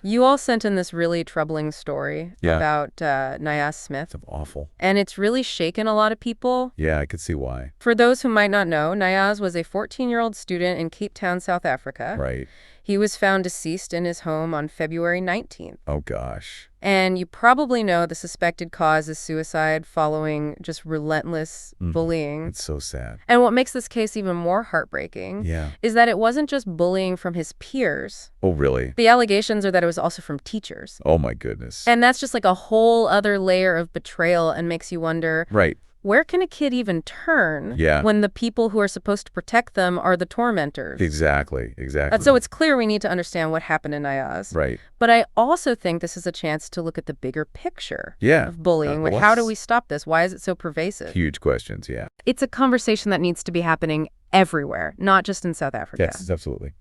You all sent in this really troubling story Yeah. about Niyaaz Smith, It's awful. and it's really shaken a lot of people. Yeah, I could see why. For those who might not know, Niyaaz was a 14-year-old student in Cape Town, South Africa. Right. He was found deceased in his home on February 19th. Oh, gosh. And you probably know the suspected cause is suicide following just relentless bullying. It's so sad. And what makes this case even more heartbreaking Yeah. is that it wasn't just bullying from his peers. Oh, really? The allegations are that it was also from teachers. Oh, my goodness. And that's just like a whole other layer of betrayal and makes you wonder, Right. where can a kid even turn Yeah. when the people who are supposed to protect them are the tormentors? Exactly. Exactly. So it's clear we need to understand what happened in Niyaaz. Right. But I also think this is a chance to look at the bigger picture Yeah. of bullying. Like, how do we stop this? Why is it so pervasive? Huge questions, yeah. It's a conversation that needs to be happening everywhere, not just in South Africa. Yes, absolutely.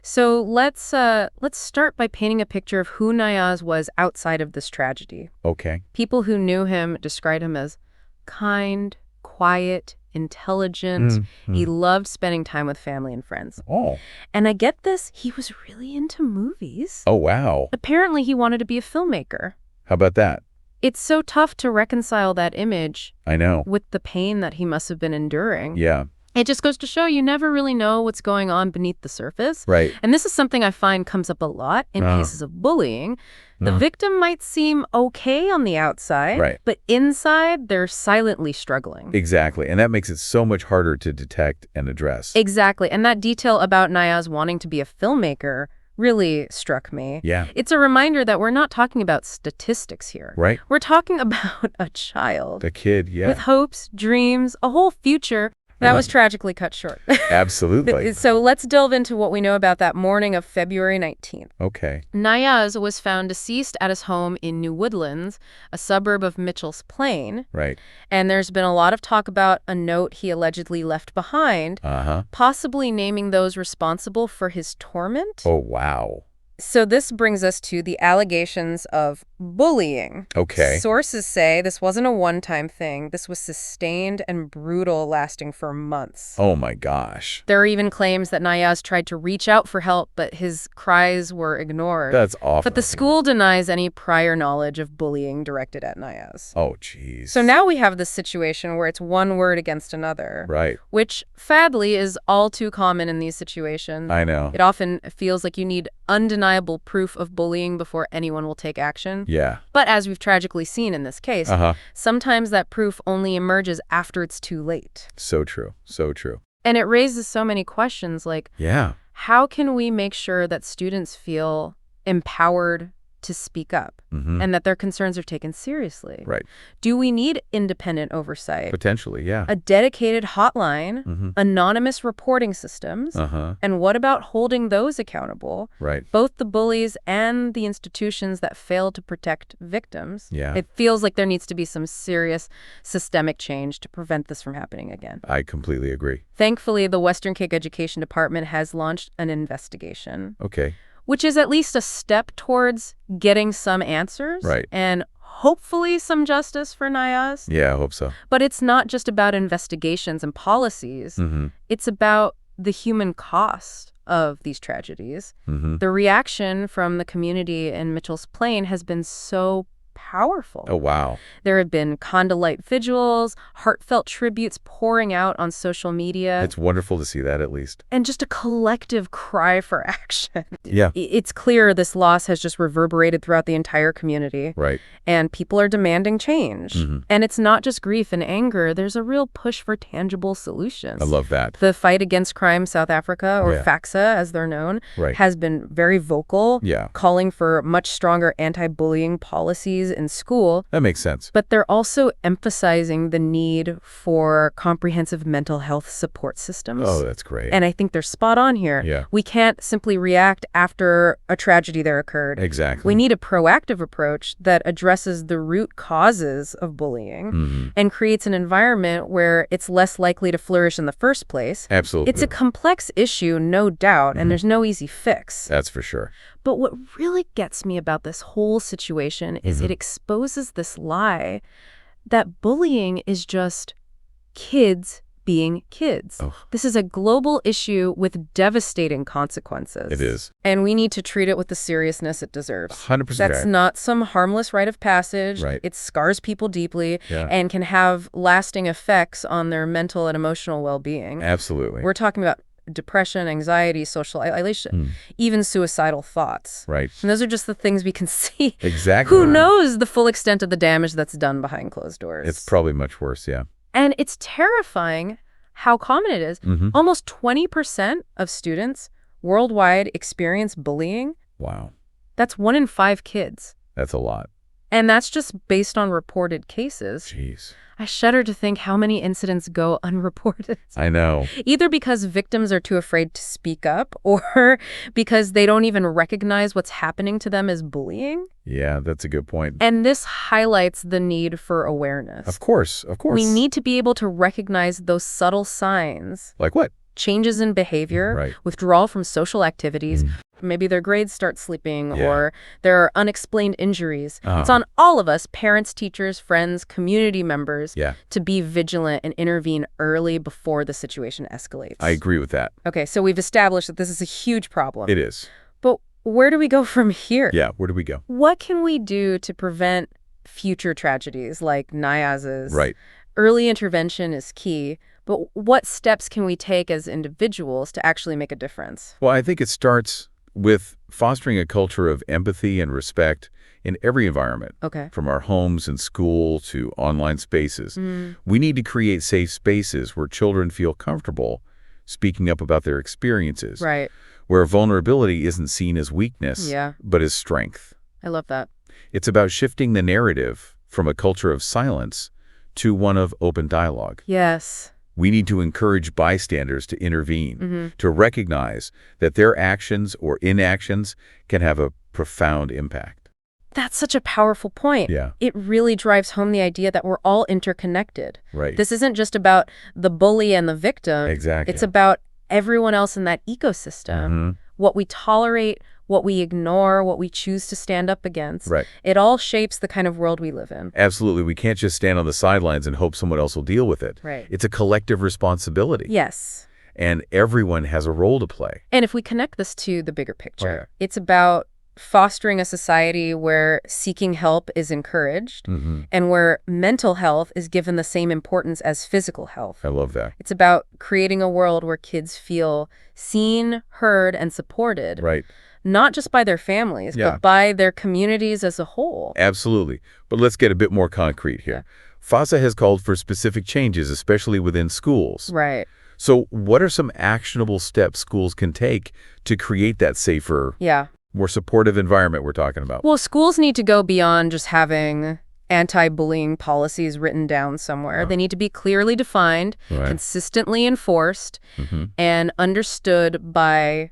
So let's start by painting a picture of who Niyaaz was outside of this tragedy. Okay. People who knew him described him as kind, quiet, intelligent. He loved spending time with family and friends. Oh. And I get this, he was really into movies. Oh, wow. Apparently, he wanted to be a filmmaker. How about that? It's so tough to reconcile that image I know. with the pain that he must have been enduring. Yeah. It just goes to show you never really know what's going on beneath the surface. Right. And this is something I find comes up a lot in cases of bullying. The victim might seem okay on the outside, Right. but inside, they're silently struggling. Exactly. And that makes it so much harder to detect and address. Exactly. And that detail about Niyaaz wanting to be a filmmaker really struck me. Yeah. It's a reminder that we're not talking about statistics here. Right. We're talking about a child The kid, yeah. with hopes, dreams, a whole future that was tragically cut short. Absolutely. So let's delve into what we know about that morning of February 19th. Okay. Niyaaz was found deceased at his home in New Woodlands, a suburb of Mitchell's Plain. Right. And there's been a lot of talk about a note he allegedly left behind, possibly naming those responsible for his torment. Oh, wow. So this brings us to the allegations of bullying. Okay. Sources say this wasn't a one-time thing. This was sustained and brutal, lasting for months. Oh, my gosh. There are even claims that Niyaaz tried to reach out for help, but his cries were ignored. That's awful. But the school denies any prior knowledge of bullying directed at Niyaaz. Oh, jeez. So now we have this situation where it's one word against another. Right. Which, sadly, is all too common in these situations. I know. It often feels like you need undeniable proof of bullying before anyone will take action. Yeah. But as we've tragically seen in this case, sometimes that proof only emerges after it's too late. So true. So true. And it raises so many questions like, Yeah. how can we make sure that students feel empowered to speak up and that their concerns are taken seriously? Right. Do we need independent oversight? Potentially, yeah. A dedicated hotline, anonymous reporting systems, and what about holding those accountable? Right. Both the bullies and the institutions that fail to protect victims. Yeah. It feels like there needs to be some serious systemic change to prevent this from happening again. I completely agree. Thankfully, the Western Cape Education Department has launched an investigation, Okay. which is at least a step towards getting some answers. Right. And hopefully some justice for Niyaaz. Yeah, I hope so. But it's not just about investigations and policies. It's about the human cost of these tragedies. The reaction from the community in Mitchell's Plain has been so powerful. Oh, wow. There have been candlelight vigils, heartfelt tributes pouring out on social media. It's wonderful to see that, at least. And just a collective cry for action. Yeah. It's clear this loss has just reverberated throughout the entire community. Right. And people are demanding change. And it's not just grief and anger. There's a real push for tangible solutions. I love that. The Fight Against Crime South Africa, or FACSA as they're known, Right. has been very vocal, Yeah. calling for much stronger anti-bullying policies in school. That makes sense. But they're also emphasizing the need for comprehensive mental health support systems. Oh, that's great. And I think they're spot on here. Yeah. We can't simply react after a tragedy there occurred. Exactly. We need a proactive approach that addresses the root causes of bullying and creates an environment where it's less likely to flourish in the first place. Absolutely. It's a complex issue, no doubt, and there's no easy fix. That's for sure. But what really gets me about this whole situation is it exposes this lie that bullying is just kids being kids. Oh. This is a global issue with devastating consequences. It is. And we need to treat it with the seriousness it deserves. 100%. That's not some harmless rite of passage. Right. It scars people deeply Yeah. and can have lasting effects on their mental and emotional well-being. Absolutely. We're talking about depression, anxiety, social isolation, even suicidal thoughts. Right. And those are just the things we can see. Exactly. Who knows the full extent of the damage that's done behind closed doors? It's probably much worse, yeah. And it's terrifying how common it is. Almost 20% of students worldwide experience bullying. Wow. That's 1 in 5 kids. That's a lot. And that's just based on reported cases. Jeez. I shudder to think how many incidents go unreported. I know. Either because victims are too afraid to speak up or because they don't even recognize what's happening to them as bullying. Yeah, that's a good point. And this highlights the need for awareness. Of course. We need to be able to recognize those subtle signs. Like what? Changes in behavior, Right. withdrawal from social activities, maybe their grades start slipping, Yeah. or there are unexplained injuries. It's on all of us, parents, teachers, friends, community members, Yeah. to be vigilant and intervene early before the situation escalates. I agree with that. Okay, so we've established that this is a huge problem. It is. But where do we go from here? Yeah, where do we go? What can we do to prevent future tragedies like Niyaaz's? Right. Early intervention is key, but what steps can we take as individuals to actually make a difference? Well, I think it starts with fostering a culture of empathy and respect in every environment, Okay. from our homes and school to online spaces. We need to create safe spaces where children feel comfortable speaking up about their experiences, Right. where vulnerability isn't seen as weakness, Yeah. but as strength. I love that. It's about shifting the narrative from a culture of silence to one of open dialogue. Yes. We need to encourage bystanders to intervene, to recognize that their actions or inactions can have a profound impact. That's such a powerful point. Yeah. It really drives home the idea that we're all interconnected. Right. This isn't just about the bully and the victim. Exactly. It's about everyone else in that ecosystem. What we tolerate, what we ignore, what we choose to stand up against. Right. It all shapes the kind of world we live in. Absolutely. We can't just stand on the sidelines and hope someone else will deal with it. Right. It's a collective responsibility. Yes. And everyone has a role to play. And if we connect this to the bigger picture, Right. it's about fostering a society where seeking help is encouraged and where mental health is given the same importance as physical health. I love that. It's about creating a world where kids feel seen, heard, and supported, Right. not just by their families, Yeah. but by their communities as a whole. Absolutely. But let's get a bit more concrete here. FASA has called for specific changes, especially within schools. Right. So what are some actionable steps schools can take to create that safer, Yeah. more supportive environment we're talking about? Well, schools need to go beyond just having anti-bullying policies written down somewhere. They need to be clearly defined, Right. consistently enforced, and understood by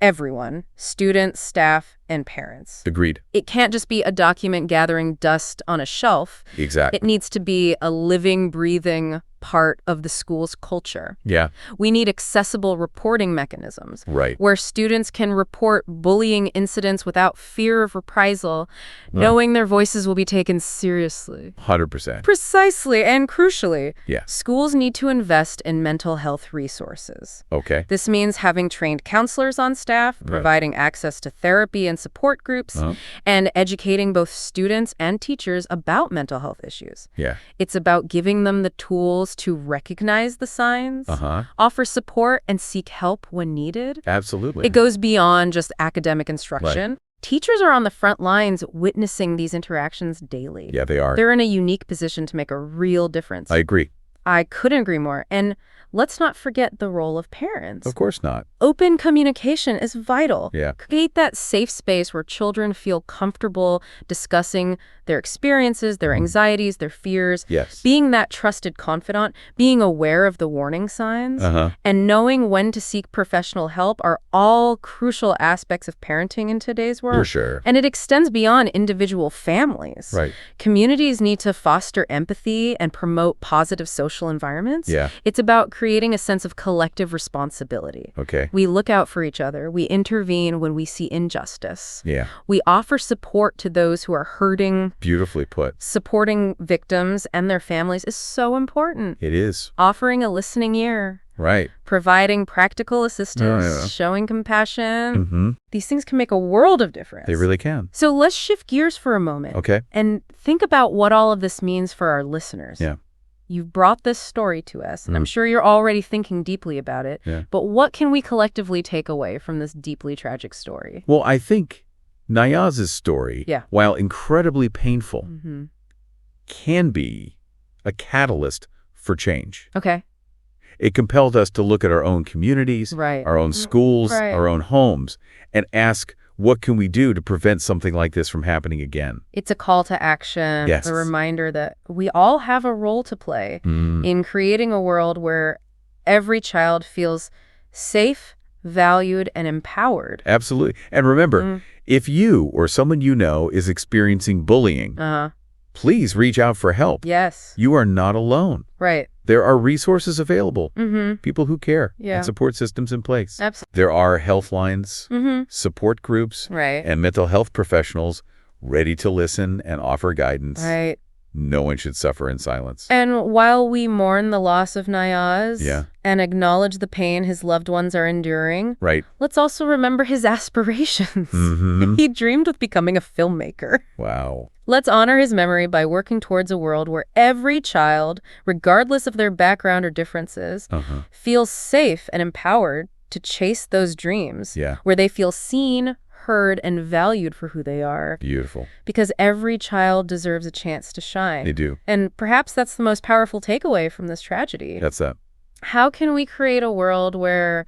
everyone, students, staff, and parents. Agreed. It can't just be a document gathering dust on a shelf. Exactly. It needs to be a living, breathing part of the school's culture. Yeah. We need accessible reporting mechanisms Right. where students can report bullying incidents without fear of reprisal, knowing their voices will be taken seriously. 100%. Precisely, and crucially, Yeah. schools need to invest in mental health resources. Okay. This means having trained counselors on staff, providing access to therapy and support groups, and educating both students and teachers about mental health issues. Yeah. It's about giving them the tools to recognize the signs, offer support, and seek help when needed. Absolutely. It goes beyond just academic instruction. Teachers are on the front lines witnessing these interactions daily. Yeah, they are. They're in a unique position to make a real difference. I agree. I couldn't agree more. And let's not forget the role of parents. Of course not. Open communication is vital. Yeah. Create that safe space where children feel comfortable discussing their experiences, their anxieties, their fears. Yes. Being that trusted confidant, being aware of the warning signs, and knowing when to seek professional help are all crucial aspects of parenting in today's world. For sure. And it extends beyond individual families. Right. Communities need to foster empathy and promote positive social social environments. Yeah. It's about creating a sense of collective responsibility. Okay. We look out for each other. We intervene when we see injustice. Yeah. We offer support to those who are hurting. Beautifully put. Supporting victims and their families is so important. It is. Offering a listening ear. Right. Providing practical assistance, Oh, yeah. showing compassion. Mm-hmm. These things can make a world of difference. They really can. So let's shift gears for a moment. Okay. And think about what all of this means for our listeners. Yeah. You've brought this story to us, and I'm sure you're already thinking deeply about it. Yeah. But what can we collectively take away from this deeply tragic story? Well, I think Niyaaz's story, while incredibly painful, can be a catalyst for change. Okay. It compelled us to look at our own communities, our own schools, our own homes, and ask, what can we do to prevent something like this from happening again? It's a call to action, Yes. a reminder that we all have a role to play in creating a world where every child feels safe, valued, and empowered. Absolutely. And remember, if you or someone you know is experiencing bullying, please reach out for help. Yes. You are not alone. Right. There are resources available, people who care, Yeah. and support systems in place. Absolutely. There are health lines, support groups, Right. and mental health professionals ready to listen and offer guidance. Right. No one should suffer in silence. And while we mourn the loss of Niyaaz Yeah. and acknowledge the pain his loved ones are enduring, Right. let's also remember his aspirations. He dreamed of becoming a filmmaker. Wow. Let's honor his memory by working towards a world where every child, regardless of their background or differences, feels safe and empowered to chase those dreams, Yeah. where they feel seen, heard, and valued for who they are. Beautiful. Because every child deserves a chance to shine. They do. And perhaps that's the most powerful takeaway from this tragedy. That's that. How can we create a world where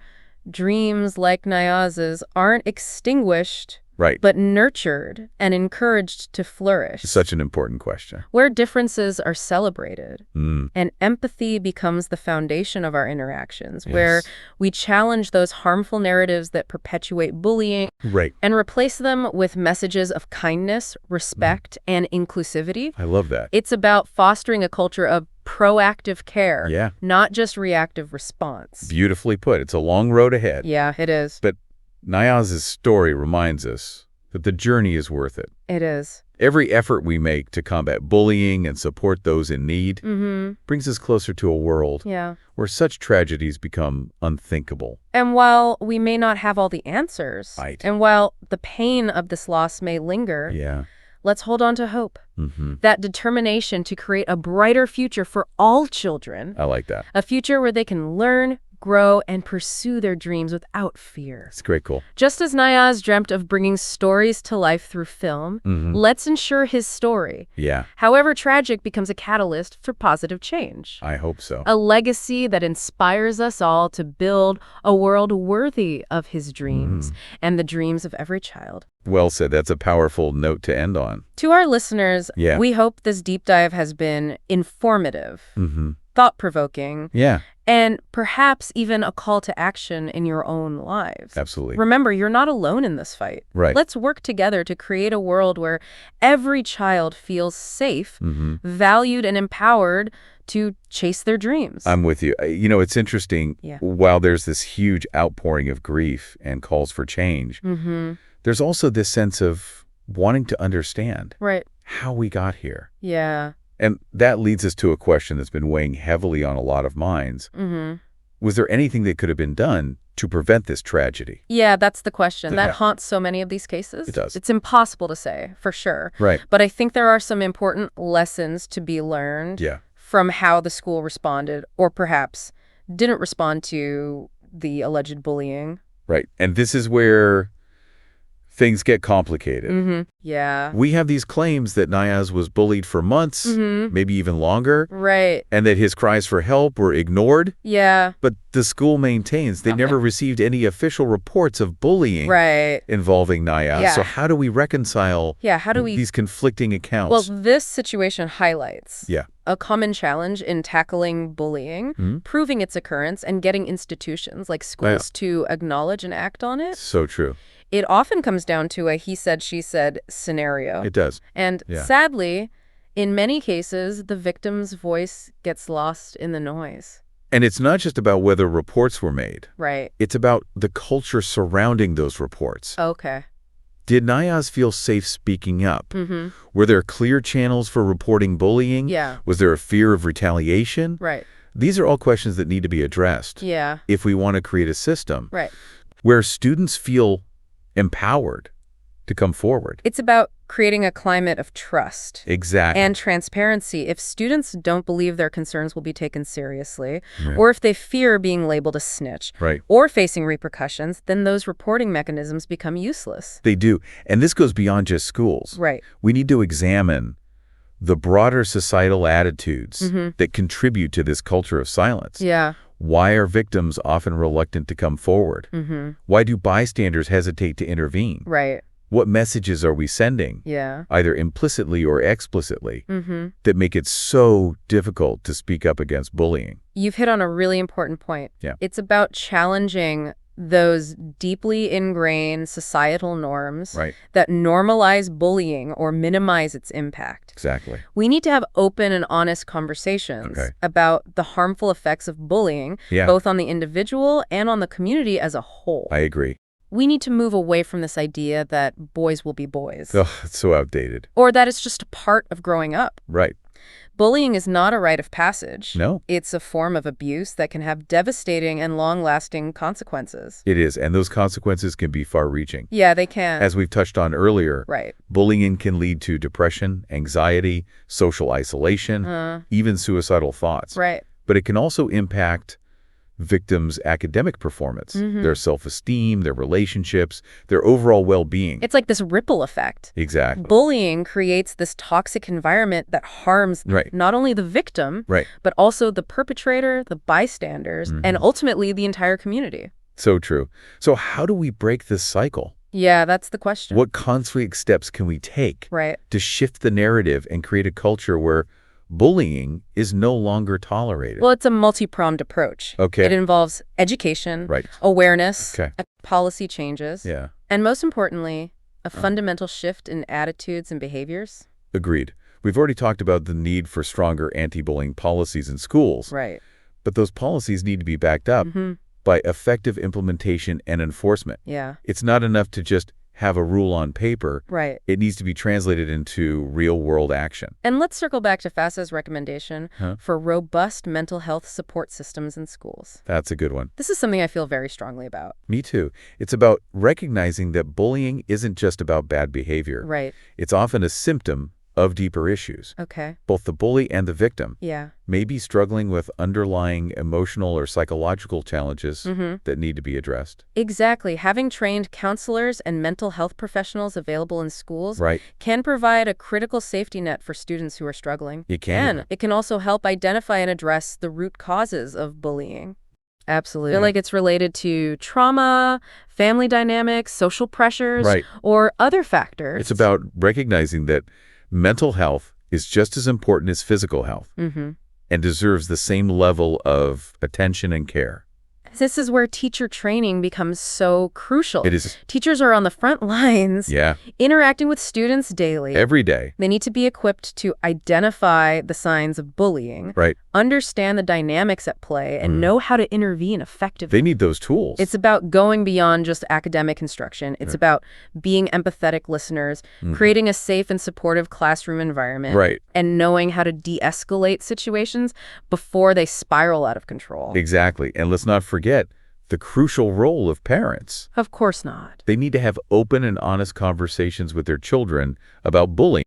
dreams like Niyaaz's aren't extinguished, Right. but nurtured and encouraged to flourish? Such an important question. Where differences are celebrated Mm. and empathy becomes the foundation of our interactions, Yes. where we challenge those harmful narratives that perpetuate bullying Right. and replace them with messages of kindness, respect, and inclusivity. I love that. It's about fostering a culture of proactive care, Yeah. not just reactive response. Beautifully put. It's a long road ahead. Yeah, it is. But Niyaaz's story reminds us that the journey is worth it. It is. Every effort we make to combat bullying and support those in need brings us closer to a world Yeah. where such tragedies become unthinkable. And while we may not have all the answers, Right. and while the pain of this loss may linger, Yeah. let's hold on to hope. That determination to create a brighter future for all children. I like that. A future where they can learn, grow, and pursue their dreams without fear. It's great. Cool. Just as Niyaaz dreamt of bringing stories to life through film, let's ensure his story, Yeah. however tragic, becomes a catalyst for positive change. I hope so. A legacy that inspires us all to build a world worthy of his dreams and the dreams of every child. Well said. That's a powerful note to end on. To our listeners, Yeah. we hope this deep dive has been informative, thought-provoking, Yeah. and perhaps even a call to action in your own lives. Absolutely. Remember, you're not alone in this fight. Right. Let's work together to create a world where every child feels safe, valued, and empowered to chase their dreams. I'm with you. You know, it's interesting. Yeah. While there's this huge outpouring of grief and calls for change, there's also this sense of wanting to understand Right. how we got here. Yeah. And that leads us to a question that's been weighing heavily on a lot of minds. Was there anything that could have been done to prevent this tragedy? Yeah, that's the question. Yeah. That haunts so many of these cases. It does. It's impossible to say, for sure. Right. But I think there are some important lessons to be learned Yeah. from how the school responded, or perhaps didn't respond to the alleged bullying. Right. And this is where things get complicated. Yeah. We have these claims that Niyaaz was bullied for months, maybe even longer, Right. and that his cries for help were ignored. Yeah. But the school maintains they never received any official reports of bullying Right. involving Niyaaz. Yeah. So how do we reconcile Yeah, how do we... these conflicting accounts? Well, this situation highlights Yeah. a common challenge in tackling bullying, proving its occurrence, and getting institutions like schools to acknowledge and act on it. So true. It often comes down to a he said, she said scenario. It does. And Yeah. sadly, In many cases, the victim's voice gets lost in the noise. And it's not just about whether reports were made. Right. It's about the culture surrounding those reports. Okay. Did Niyaaz feel safe speaking up? Mm-hmm. Were there clear channels for reporting bullying? Yeah. Was there a fear of retaliation? Right. These are all questions that need to be addressed. Yeah. If we want to create a system Right. where students feel empowered to come forward. It's about creating a climate of trust. Exactly. And transparency. If students don't believe their concerns will be taken seriously, Yeah. or if they fear being labeled a snitch, Right. or facing repercussions, then those reporting mechanisms become useless. They do. And this goes beyond just schools. Right. We need to examine the broader societal attitudes that contribute to this culture of silence. Yeah. Why are victims often reluctant to come forward? Why do bystanders hesitate to intervene? Right. What messages are we sending, Yeah. either implicitly or explicitly, that make it so difficult to speak up against bullying? You've hit on a really important point. Yeah. It's about challenging those deeply ingrained societal norms Right. that normalize bullying or minimize its impact. Exactly. We need to have open and honest conversations about the harmful effects of bullying, both on the individual and on the community as a whole. I agree. We need to move away from this idea that boys will be boys. Oh, it's so outdated. Or that it's just a part of growing up. Right. Bullying is not a rite of passage. No. It's a form of abuse that can have devastating and long-lasting consequences. It is, and those consequences can be far-reaching. Yeah, they can. As we've touched on earlier, Right. bullying can lead to depression, anxiety, social isolation, even suicidal thoughts. Right. But it can also impact victims' academic performance, their self-esteem, their relationships, their overall well-being. It's like this ripple effect. Exactly. Bullying creates this toxic environment that harms not only the victim, but also the perpetrator, the bystanders, and ultimately the entire community. So true. So how do we break this cycle? Yeah, that's the question. What concrete steps can we take to shift the narrative and create a culture where bullying is no longer tolerated? Well, it's a multi-pronged approach. Okay. It involves education, awareness, policy changes, and most importantly, a fundamental shift in attitudes and behaviors. Agreed. We've already talked about the need for stronger anti-bullying policies in schools. Right. But those policies need to be backed up by effective implementation and enforcement. Yeah. It's not enough to just have a rule on paper. Right. It needs to be translated into real-world action. And let's circle back to FAFSA's recommendation for robust mental health support systems in schools. That's a good one. This is something I feel very strongly about. Me too. It's about recognizing that bullying isn't just about bad behavior. Right. It's often a symptom of deeper issues. Okay. Both the bully and the victim may be struggling with underlying emotional or psychological challenges that need to be addressed. Exactly. Having trained counselors and mental health professionals available in schools can provide a critical safety net for students who are struggling. It can. And it can also help identify and address the root causes of bullying. Absolutely. I feel like it's related to trauma, family dynamics, social pressures, or other factors. It's about recognizing that mental health is just as important as physical health and deserves the same level of attention and care. This is where teacher training becomes so crucial. It is. Teachers are on the front lines, interacting with students daily. Every day. They need to be equipped to identify the signs of bullying, understand the dynamics at play, and know how to intervene effectively. They need those tools. It's about going beyond just academic instruction. It's about being empathetic listeners, creating a safe and supportive classroom environment, and knowing how to de-escalate situations before they spiral out of control. Exactly. And let's not forget the crucial role of parents. Of course not. They need to have open and honest conversations with their children about bullying.